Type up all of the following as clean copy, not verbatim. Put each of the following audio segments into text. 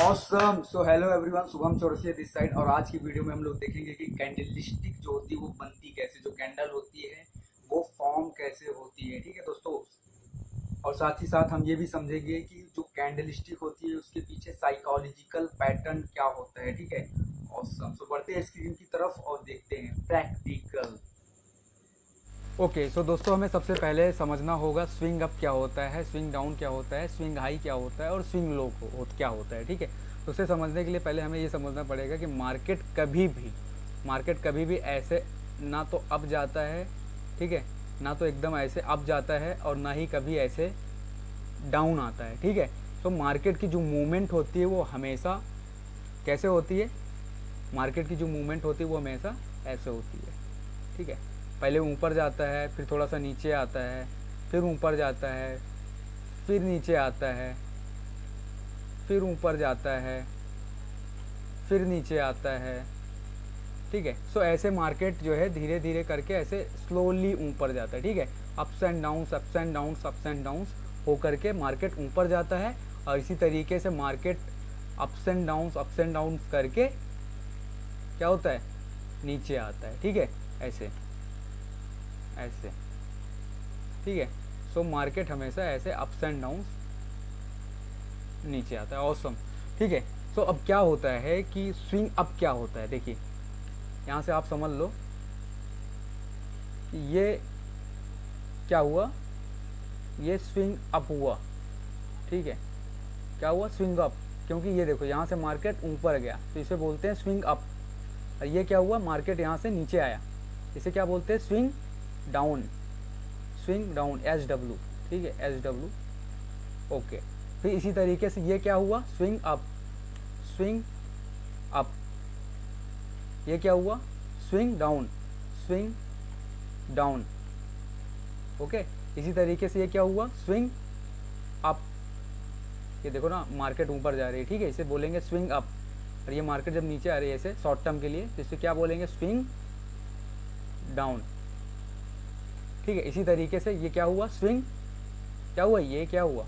Awesome. So hello everyone, Shubham Chaurasia this side. और आज की वीडियो में हम लोग देखेंगे कि कैंडलस्टिक जो होती है वो बनती कैसे, जो कैंडल होती है वो फॉर्म कैसे होती है। ठीक है दोस्तों, और साथ ही साथ हम ये भी समझेंगे कि जो कैंडलस्टिक होती है उसके पीछे साइकोलॉजिकल पैटर्न क्या होता है। ठीक है, ऑसम। सो बढ़ते हैं स्क्रीन की तरफ और देखते हैं प्रैक्टिकल। ओके, सो दोस्तों हमें सबसे पहले समझना होगा स्विंग अप क्या होता है, स्विंग डाउन क्या होता है, स्विंग हाई क्या होता है और स्विंग लो क्या होता है। ठीक है, तो उसे समझने के लिए पहले हमें ये समझना पड़ेगा कि मार्केट कभी भी ऐसे ना तो अप जाता है, ठीक है, ना तो एकदम ऐसे अप जाता है और ना ही कभी ऐसे डाउन आता है। ठीक है, तो मार्केट की जो मूवमेंट होती है वो हमेशा कैसे होती है, मार्केट की जो मूवमेंट होती है वो हमेशा ऐसे होती है। ठीक है, पहले ऊपर जाता है, फिर थोड़ा सा नीचे आता है, फिर ऊपर जाता है, फिर नीचे आता है, फिर ऊपर जाता है, फिर नीचे आता है। ठीक है, सो ऐसे मार्केट जो है धीरे धीरे करके ऐसे स्लोली ऊपर जाता है। ठीक है, ups and downs, ups and downs, ups and downs हो करके मार्केट ऊपर जाता है और इसी तरीके से मार्केट अप्स एंड डाउन्स करके क्या होता है, नीचे आता है। ठीक है, ऐसे ऐसे। ठीक है, सो मार्केट हमेशा ऐसे अप्स एंड डाउन्स नीचे आता है। ऑसम। ठीक है, सो अब क्या होता है कि स्विंग अप क्या होता है। देखिए यहाँ से आप समझ लो कि ये क्या हुआ, ये स्विंग अप हुआ। ठीक है, क्या हुआ, स्विंग अप, क्योंकि ये देखो यहाँ से मार्केट ऊपर गया तो इसे बोलते हैं स्विंग अप। और ये क्या हुआ, मार्केट यहाँ से नीचे आया, इसे क्या बोलते हैं, swing down. Swing down, H W. ठीक है, एच डब्ल्यू। ओके, फिर इसी तरीके से ये क्या हुआ, स्विंग अप, स्विंग अप। ये क्या हुआ, swing down, swing down. Okay, इसी तरीके से ये क्या हुआ, स्विंग अप। ये देखो ना मार्केट ऊपर जा रही है, ठीक है, इसे बोलेंगे स्विंग अप। और ये मार्केट जब नीचे आ रही है ऐसे शॉर्ट टर्म के लिए तो इसे क्या बोलेंगे, स्विंग डाउन। ठीक है, इसी तरीके से ये क्या हुआ, स्विंग, क्या हुआ, ये क्या हुआ,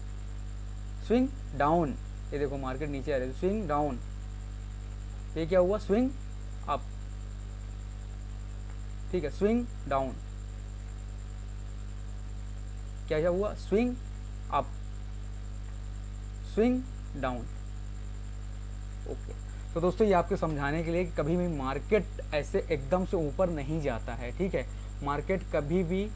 स्विंग डाउन। ये देखो मार्केट नीचे आ रही है, स्विंग डाउन। ये क्या हुआ, स्विंग अप। ठीक है, स्विंग डाउन, क्या क्या हुआ, swing up, swing down. Okay, तो दोस्तों ये आपको समझाने के लिए कि कभी भी मार्केट ऐसे एकदम से ऊपर नहीं जाता है। ठीक है, मार्केट कभी भी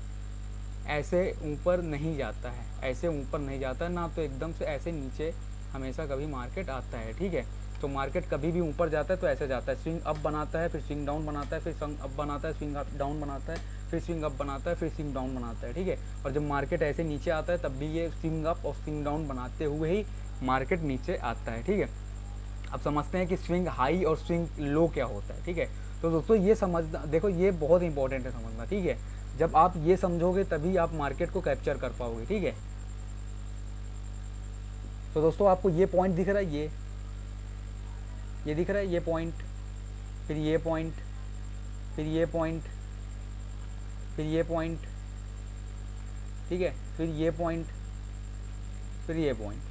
ऐसे ऊपर नहीं जाता है, ऐसे ऊपर नहीं जाता है, ना तो एकदम से ऐसे नीचे हमेशा कभी मार्केट आता है। ठीक है, तो मार्केट कभी भी ऊपर जाता है तो ऐसे जाता है, स्विंग अप बनाता है, फिर स्विंग डाउन बनाता है, फिर स्विंग अप बनाता है, स्विंग डाउन बनाता है, फिर स्विंग अप बनाता है, फिर स्विंग डाउन बनाता है। ठीक है, और जब मार्केट ऐसे नीचे आता है तब भी ये स्विंग अप और स्विंग डाउन बनाते हुए ही मार्केट नीचे आता है। ठीक है, अब समझते हैं कि स्विंग हाई और स्विंग लो क्या होता है। ठीक है, तो दोस्तों ये समझना, देखो ये बहुत इंपॉर्टेंट है समझना। ठीक है, जब आप ये समझोगे तभी आप मार्केट को कैप्चर कर पाओगे। ठीक है, तो दोस्तों आपको ये पॉइंट दिख रहा है, ये दिख रहा है, ये पॉइंट, फिर ये पॉइंट, फिर ये पॉइंट, फिर ये पॉइंट। ठीक है, फिर ये पॉइंट, फिर ये पॉइंट,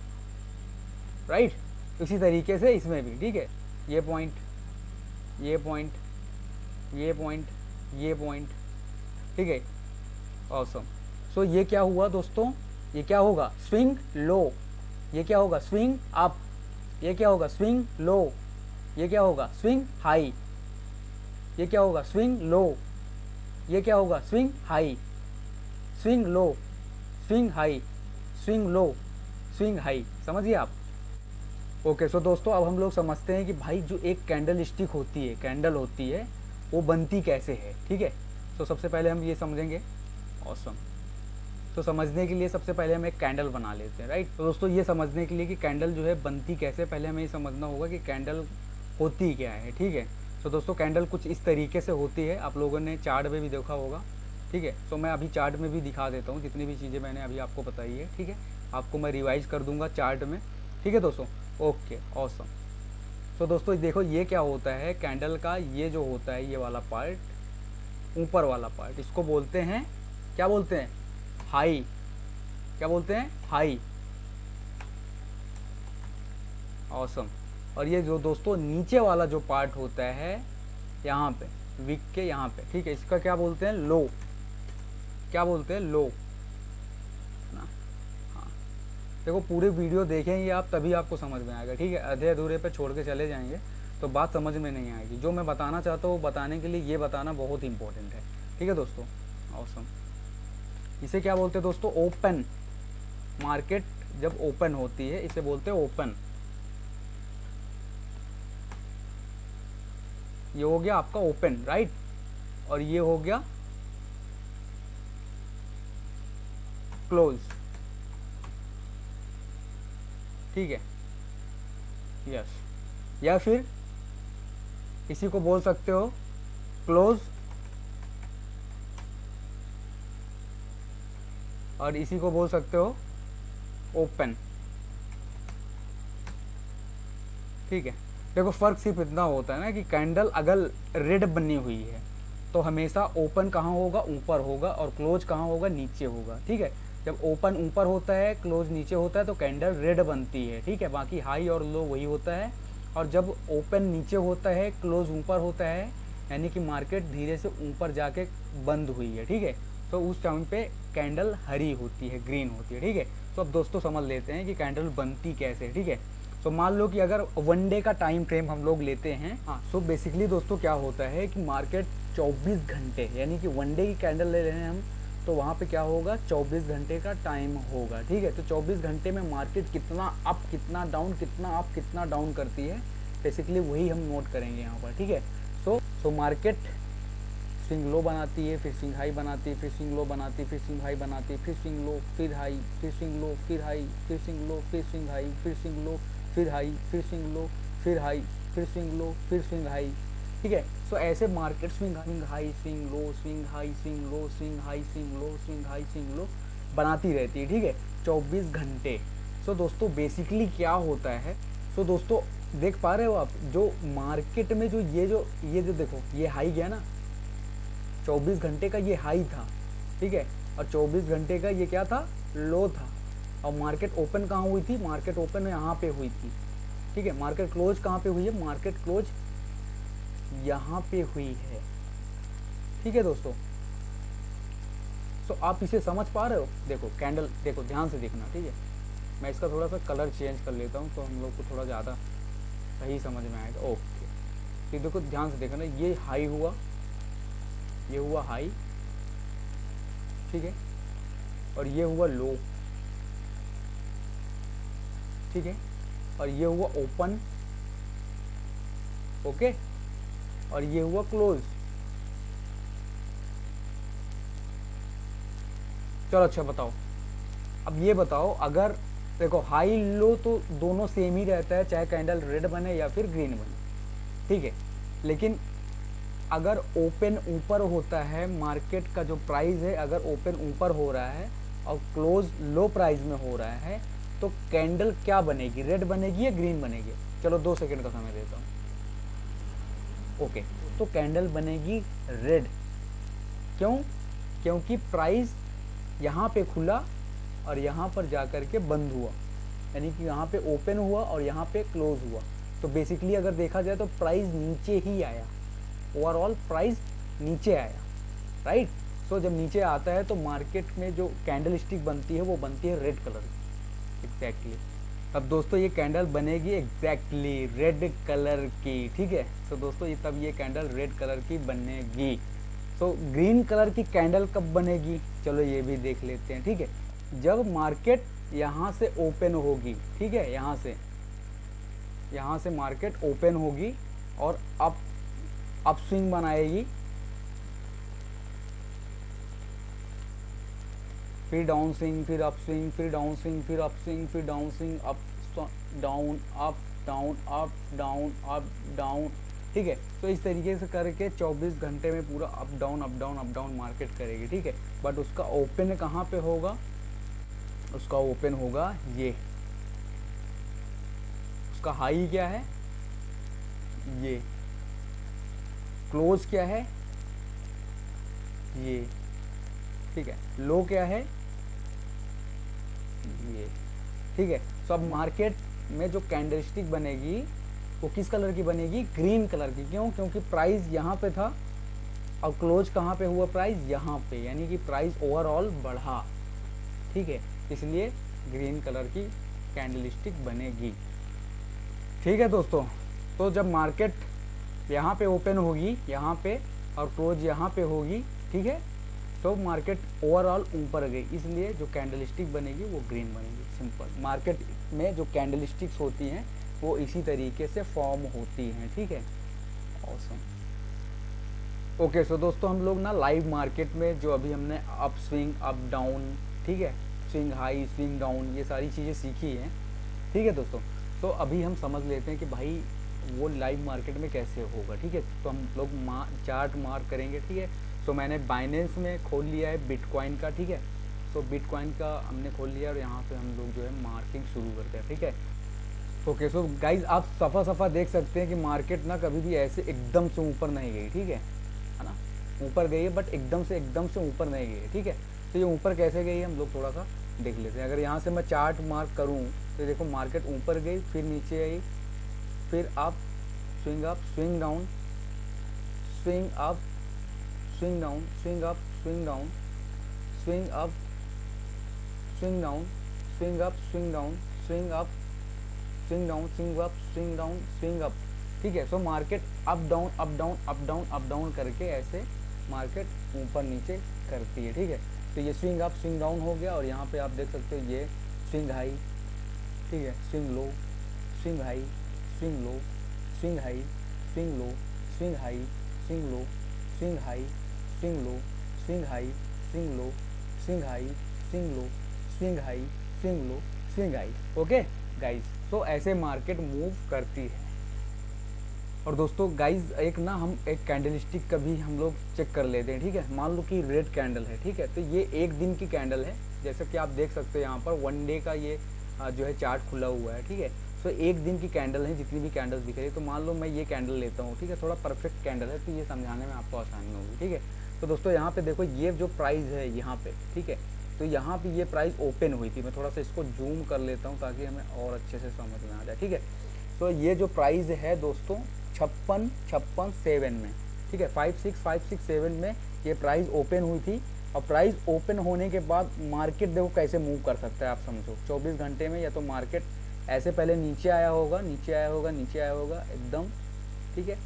राइट। इसी तरीके से इसमें भी, ठीक है, ये पॉइंट, ये पॉइंट, ये पॉइंट, ये पॉइंट। ठीक है, ऑसम। सो ये क्या हुआ दोस्तों, ये क्या होगा, स्विंग लो। ये क्या होगा, स्विंग अप। ये क्या होगा, स्विंग लो। ये क्या होगा, स्विंग हाई। ये क्या होगा, स्विंग लो। ये क्या होगा, swing high, swing low, swing high, swing low, swing high. समझिए आप। ओके, सो दोस्तों अब हम लोग समझते हैं कि भाई जो एक कैंडल स्टिक होती है, कैंडल होती है, वो बनती कैसे है। ठीक है, तो सबसे पहले हम ये समझेंगे। ऑसम। तो समझने के लिए सबसे पहले हम एक कैंडल बना लेते हैं, राइट। तो दोस्तों ये समझने के लिए कि कैंडल जो है बनती कैसे, पहले हमें ये समझना होगा कि कैंडल होती क्या है। ठीक है, तो दोस्तों कैंडल कुछ इस तरीके से होती है, आप लोगों ने चार्ट में भी देखा होगा। ठीक है, तो मैं अभी चार्ट में भी दिखा देता हूँ जितनी भी चीज़ें मैंने अभी आपको बताई है। ठीक है, आपको मैं रिवाइज कर दूंगा चार्ट में। ठीक है दोस्तों, ओके, ऑसम। तो दोस्तों देखो ये क्या होता है, कैंडल का ये जो होता है, ये वाला पार्ट, ऊपर वाला पार्ट, इसको बोलते हैं, क्या बोलते हैं, हाई। क्या बोलते हैं, हाई। ऑसम। और ये जो दोस्तों नीचे वाला जो पार्ट होता है यहाँ पे विक के यहाँ पे, ठीक है, इसका क्या बोलते हैं, लो, क्या बोलते हैं, लो ना। हाँ देखो पूरे वीडियो देखेंगे आप तभी आपको समझ में आएगा, ठीक है, आधे अधूरे पे छोड़ के चले जाएंगे तो बात समझ में नहीं आएगी। जो मैं बताना चाहता हूँ बताने के लिए ये बताना बहुत इंपॉर्टेंट है, ठीक है दोस्तों। ऑसम, इसे क्या बोलते हैं दोस्तों, ओपन मार्केट जब ओपन होती है इसे बोलते हैं ओपन। ये हो गया आपका ओपन, राइट, और ये हो गया क्लोज, ठीक है, यस। या फिर इसी को बोल सकते हो क्लोज और इसी को बोल सकते हो ओपन, ठीक है। देखो फर्क सिर्फ इतना होता है ना कि कैंडल अगर रेड बनी हुई है तो हमेशा ओपन कहाँ होगा, ऊपर होगा, और क्लोज कहाँ होगा, नीचे होगा, ठीक है। जब ओपन ऊपर होता है क्लोज नीचे होता है तो कैंडल रेड बनती है, ठीक है। बाकी हाई और लो वही होता है। और जब ओपन नीचे होता है क्लोज ऊपर होता है यानी कि मार्केट धीरे से ऊपर जाके बंद हुई है, ठीक है, तो उस टाइम पे कैंडल हरी होती है, ग्रीन होती है, ठीक है। तो अब दोस्तों समझ लेते हैं कि कैंडल बनती कैसे, ठीक है। तो मान लो कि अगर वन डे का टाइम फ्रेम हम लोग लेते हैं, हाँ, सो बेसिकली दोस्तों क्या होता है कि मार्केट 24 घंटे यानी कि वन डे की कैंडल ले रहे हैं हम, तो वहाँ पे क्या होगा, 24 घंटे का टाइम होगा, ठीक है। तो 24 घंटे में मार्केट कितना अप कितना डाउन, कितना अप कितना डाउन करती है, बेसिकली वही हम नोट करेंगे यहाँ पर, ठीक है। सो मार्केट स्विंग लो बनाती है, फिर स्विंग हाई बनाती है, फिर स्विंग लो बनाती है, फिर स्विंग हाई बनाती है, फिर स्विंग लो, फिर हाई, फिर स्विंग लो, फिर हाई, फिर स्विंग लो, फिर स्विंग हाई, फिर स्विंग लो, फिर हाई, फिर स्विंग लो, फिर हाई, फिर स्विंग लो, फिर स्विंग हाई, ठीक है। सो ऐसे market swing high, swing low, swing high, swing low, swing high, swing low, swing high, swing low बनाती रहती है, ठीक है, 24 घंटे। सो दोस्तों बेसिकली क्या होता है, सो दोस्तों देख पा रहे हो आप, जो मार्केट में जो देखो ये हाई गया ना, 24 घंटे का ये हाई था, ठीक है, और 24 घंटे का ये क्या था, लो था। और मार्केट ओपन कहाँ हुई थी, मार्केट ओपन यहाँ पे हुई थी, ठीक है। मार्केट क्लोज कहाँ पे हुई है, मार्केट क्लोज यहाँ पे हुई है, ठीक है दोस्तों। तो आप इसे समझ पा रहे हो, देखो कैंडल, देखो ध्यान से देखना, ठीक है। मैं इसका थोड़ा सा कलर चेंज कर लेता हूँ तो हम लोग को थोड़ा ज़्यादा सही समझ में आएगा। ओके, फिर देखो ध्यान से देखना, ये हाई हुआ, ये हुआ हाई, ठीक है, और ये हुआ लो, ठीक है, और ये हुआ ओपन, ओके, और ये हुआ क्लोज। चलो अच्छा बताओ, अब ये बताओ, अगर देखो हाई लो तो दोनों सेम ही रहता है, चाहे कैंडल रेड बने या फिर ग्रीन बने, ठीक है। लेकिन अगर ओपन ऊपर होता है, मार्केट का जो प्राइस है अगर ओपन ऊपर हो रहा है और क्लोज लो प्राइस में हो रहा है तो कैंडल क्या बनेगी, रेड बनेगी या ग्रीन बनेगी। चलो 2 सेकंड का समय देता हूँ। ओके, तो कैंडल बनेगी रेड, क्यों, क्योंकि प्राइस यहाँ पे खुला और यहाँ पर जाकर के बंद हुआ, यानी कि यहाँ पे ओपन हुआ और यहाँ पे क्लोज हुआ। तो बेसिकली अगर देखा जाए तो प्राइस नीचे ही आया, ओवरऑल प्राइस नीचे आया, राइट। सो जब नीचे आता है तो मार्केट में जो कैंडल स्टिक बनती है वो बनती है रेड कलर की, एग्जैक्टली। अब दोस्तों ये कैंडल बनेगी एग्जैक्टली रेड कलर की, ठीक है। तो दोस्तों ये तब ये कैंडल रेड कलर की बनेगी। सो ग्रीन कलर की कैंडल कब बनेगी, चलो ये भी देख लेते हैं, ठीक है। जब मार्केट यहाँ से ओपन होगी, ठीक है, यहाँ से मार्केट ओपन होगी और अप स्विंग बनाएगी, फिर डाउन स्विंग, फिर अप स्विंग, फिर डाउन स्विंग, फिर अप स्विंग, फिर down swing, up down up down up down up down, ठीक है। तो इस तरीके से करके 24 घंटे में पूरा up down up down up down market करेगी, ठीक है। बट उसका ओपन कहाँ पे होगा, उसका ओपन होगा ये, उसका हाई क्या है ये, क्लोज क्या है ये, ठीक है, लो क्या है ये, ठीक है। तो अब मार्केट में जो कैंडलस्टिक बनेगी वो किस कलर की बनेगी, ग्रीन कलर की। क्यों, क्योंकि प्राइस यहाँ पे था और क्लोज कहाँ पे हुआ, प्राइस यहाँ पे, यानी कि प्राइस ओवरऑल बढ़ा, ठीक है, इसलिए ग्रीन कलर की कैंडलस्टिक बनेगी। ठीक है दोस्तों, तो जब मार्केट यहाँ पे ओपन होगी यहाँ पे और क्लोज यहाँ पे होगी, ठीक है, तो मार्केट ओवरऑल ऊपर गई, इसलिए जो कैंडलस्टिक बनेगी वो ग्रीन बनेगी। सिंपल, मार्केट में जो कैंडलस्टिक्स होती हैं वो इसी तरीके से फॉर्म होती हैं। ठीक है, ऑसम। ओके, सो दोस्तों हम लोग ना लाइव मार्केट में जो अभी हमने अप स्विंग, अप डाउन, ठीक है, स्विंग हाई, स्विंग डाउन, ये सारी चीज़ें सीखी हैं। ठीक है दोस्तों, तो अभी हम समझ लेते हैं कि भाई वो लाइव मार्केट में कैसे होगा। ठीक है, तो हम लोग चार्ट मार्क करेंगे। ठीक है, तो मैंने बाइनेंस में खोल लिया है बिटकॉइन का। ठीक है, तो बिटकॉइन का हमने खोल लिया और यहाँ पे हम लोग जो है मार्किंग शुरू करते हैं। ठीक है, ओके, सो गाइज आप सफ़ा देख सकते हैं कि मार्केट ना कभी भी ऐसे एकदम से ऊपर नहीं गई। ठीक है ना, ऊपर गई है बट एकदम से ऊपर नहीं गई है। ठीक है, तो ये ऊपर कैसे गई है हम लोग थोड़ा सा देख लेते हैं। अगर यहाँ से मैं चार्ट मार्क करूँ तो देखो मार्केट ऊपर गई, फिर नीचे आई, फिर up, swing up, swing down, swing up, swing down, swing up, swing down, swing up, swing down, swing up, swing down, swing up, swing down, swing up, swing down, swing up. ठीक है, so market up down up down up down up down करके ऐसे market ऊपर नीचे करती है। ठीक है, तो ये स्विंग अप स्विंग डाउन हो गया और यहाँ पे आप देख सकते हो ये स्विंग हाई, ठीक है, swing low, swing high, swing low, swing high, swing low, swing high, swing low, swing high, swing low, swing high, swing low, swing high, swing low, swing high, swing low, swing high. Okay guys, तो ऐसे market move करती है। और दोस्तों guys एक ना हम एक कैंडलस्टिक का भी हम लोग चेक कर लेते हैं। ठीक है, मान लो कि रेड कैंडल है। ठीक है, तो ये एक दिन की कैंडल है, जैसा कि आप देख सकते हो यहाँ पर 1 डे का ये जो है चार्ट खुला हुआ है। ठीक है, तो एक दिन की कैंडल है, जितनी भी कैंडल्स दिख रही है। तो मान लो मैं ये कैंडल लेता हूँ, ठीक है, थोड़ा परफेक्ट कैंडल है तो ये समझाने में आपको आसानी होगी। ठीक है, तो दोस्तों यहाँ पे देखो ये जो प्राइस है यहाँ पे, ठीक है, तो यहाँ पे ये प्राइस ओपन हुई थी। मैं थोड़ा सा इसको जूम कर लेता हूँ ताकि हमें और अच्छे से समझ में आ जाए। ठीक है, तो ये जो प्राइस है दोस्तों 56,7 में, ठीक है, 56,567 में ये प्राइस ओपन हुई थी। और प्राइस ओपन होने के बाद मार्केट देखो कैसे मूव कर सकता है, आप समझो 24 घंटे में। या तो मार्केट ऐसे पहले नीचे आया होगा, नीचे आया होगा, नीचे आया होगा एकदम, ठीक है,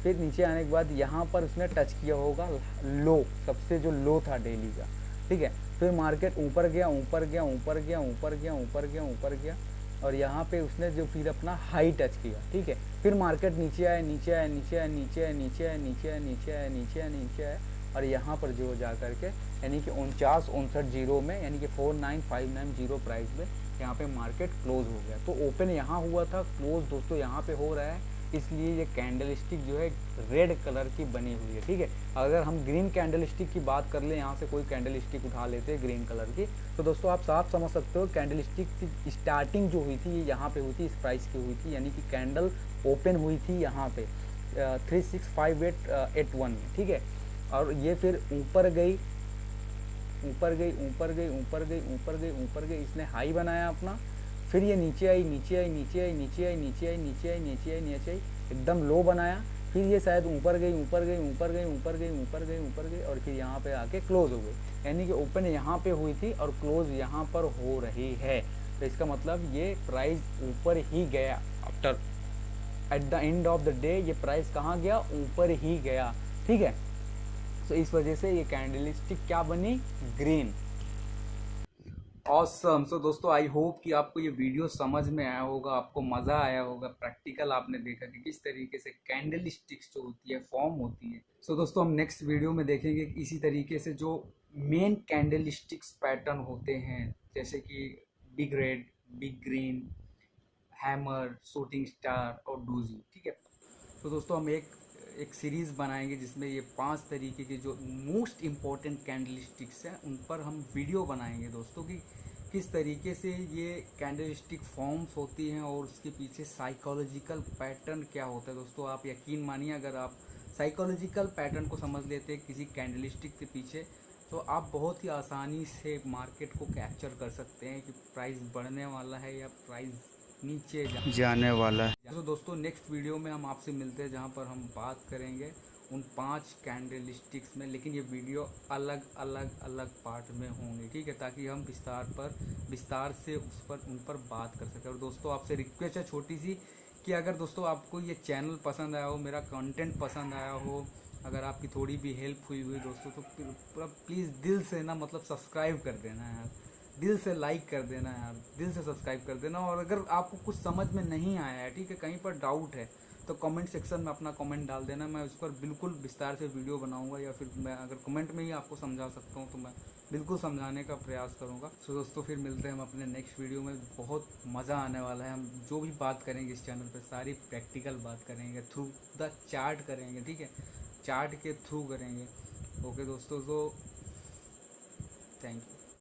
फिर नीचे आने के बाद यहाँ पर उसने टच किया होगा लो, सबसे जो लो था डेली का। ठीक है, फिर मार्केट ऊपर गया, ऊपर गया, ऊपर गया, ऊपर गया, ऊपर गया, ऊपर गया, और यहाँ पे उसने जो फिर अपना हाई टच किया। ठीक है, फिर मार्केट नीचे आया, नीचे आया, नीचे आया, नीचे आया, नीचे आया, नीचे आया, नीचे आया, नीचे आया, नीचे आया, और यहाँ पर जो जा करके यानी कि 49,59 में, यानी कि 49,590 प्राइस में यहाँ पे मार्केट क्लोज हो गया। तो ओपन यहाँ हुआ था, क्लोज दोस्तों यहाँ पे हो रहा है, इसलिए ये कैंडलस्टिक जो है रेड कलर की बनी हुई है। ठीक है, अगर हम ग्रीन कैंडलस्टिक की बात कर लें, यहाँ से कोई कैंडलस्टिक उठा लेते हैं ग्रीन कलर की, तो दोस्तों आप साफ समझ सकते हो कैंडलस्टिक की स्टार्टिंग जो हुई थी ये यहाँ पे हुई थी, इस प्राइस की हुई थी, यानी कि कैंडल ओपन हुई थी यहाँ पे 365881 में। ठीक है, और ये फिर ऊपर गई, ऊपर गई, ऊपर गई, ऊपर गई, ऊपर गई, ऊपर गई, इसने हाई बनाया अपना, फिर ये नीचे आई, नीचे आई, नीचे आई, नीचे आई, नीचे आई, नीचे आई, नीचे आई, नीचे आई, एकदम लो बनाया, फिर ये शायद ऊपर गई, ऊपर गई, ऊपर गई, ऊपर गई, ऊपर गई, ऊपर गई, और फिर यहाँ पे आके क्लोज हो गई। यानी कि ओपन यहाँ पे हुई थी और क्लोज यहाँ पर हो रही है। तो इसका मतलब ये प्राइस ऊपर ही गया, after at the end of the day ये प्राइस कहाँ गया, ऊपर ही गया। ठीक है, तो इस वजह से ये कैंडलस्टिक क्या बनी, ग्रीन। ऑसम। सो दोस्तों आई होप कि आपको ये वीडियो समझ में आया होगा, आपको मज़ा आया होगा, प्रैक्टिकल आपने देखा कि किस तरीके से कैंडल स्टिक्स जो होती है फॉर्म होती है। सो दोस्तों हम नेक्स्ट वीडियो में देखेंगे कि इसी तरीके से जो मेन कैंडल स्टिक्स पैटर्न होते हैं, जैसे कि big red, big green, hammer, shooting star और डोजी। ठीक है, तो दोस्तों हम एक सीरीज़ बनाएंगे जिसमें ये 5 तरीके के जो मोस्ट इम्पॉर्टेंट कैंडल स्टिक्स हैं उन पर हम वीडियो बनाएंगे दोस्तों, कि किस तरीके से ये कैंडल स्टिक फॉर्म्स होती हैं और उसके पीछे साइकोलॉजिकल पैटर्न क्या होता है। दोस्तों आप यकीन मानिए, अगर आप साइकोलॉजिकल पैटर्न को समझ लेते हैं किसी कैंडल स्टिक के पीछे, तो आप बहुत ही आसानी से मार्केट को कैप्चर कर सकते हैं कि प्राइस बढ़ने वाला है या प्राइस नीचे जाने वाला है। तो दोस्तों नेक्स्ट वीडियो में हम आपसे मिलते हैं, जहाँ पर हम बात करेंगे उन 5 कैंडलस्टिक्स में, लेकिन ये वीडियो अलग अलग अलग पार्ट में होंगे, ठीक है, ताकि हम विस्तार से उन पर बात कर सकें। और दोस्तों आपसे रिक्वेस्ट है छोटी सी, कि अगर दोस्तों आपको ये चैनल पसंद आया हो, मेरा कंटेंट पसंद आया हो, अगर आपकी थोड़ी भी हेल्प हुई दोस्तों, तो प्लीज़ दिल से ना मतलब सब्सक्राइब कर देना यार, दिल से लाइक कर देना यार, दिल से सब्सक्राइब कर देना। और अगर आपको कुछ समझ में नहीं आया है, ठीक है, कहीं पर डाउट है, तो कमेंट सेक्शन में अपना कमेंट डाल देना, मैं उस पर बिल्कुल विस्तार से वीडियो बनाऊंगा, या फिर मैं अगर कमेंट में ही आपको समझा सकता हूँ तो मैं बिल्कुल समझाने का प्रयास करूँगा। सो दोस्तों फिर मिलते हैं हम अपने नेक्स्ट वीडियो में, बहुत मज़ा आने वाला है। हम जो भी बात करेंगे इस चैनल पर सारी प्रैक्टिकल बात करेंगे, थ्रू द चार्ट करेंगे, ठीक है, चार्ट के थ्रू करेंगे। ओके दोस्तों, तो थैंक यू।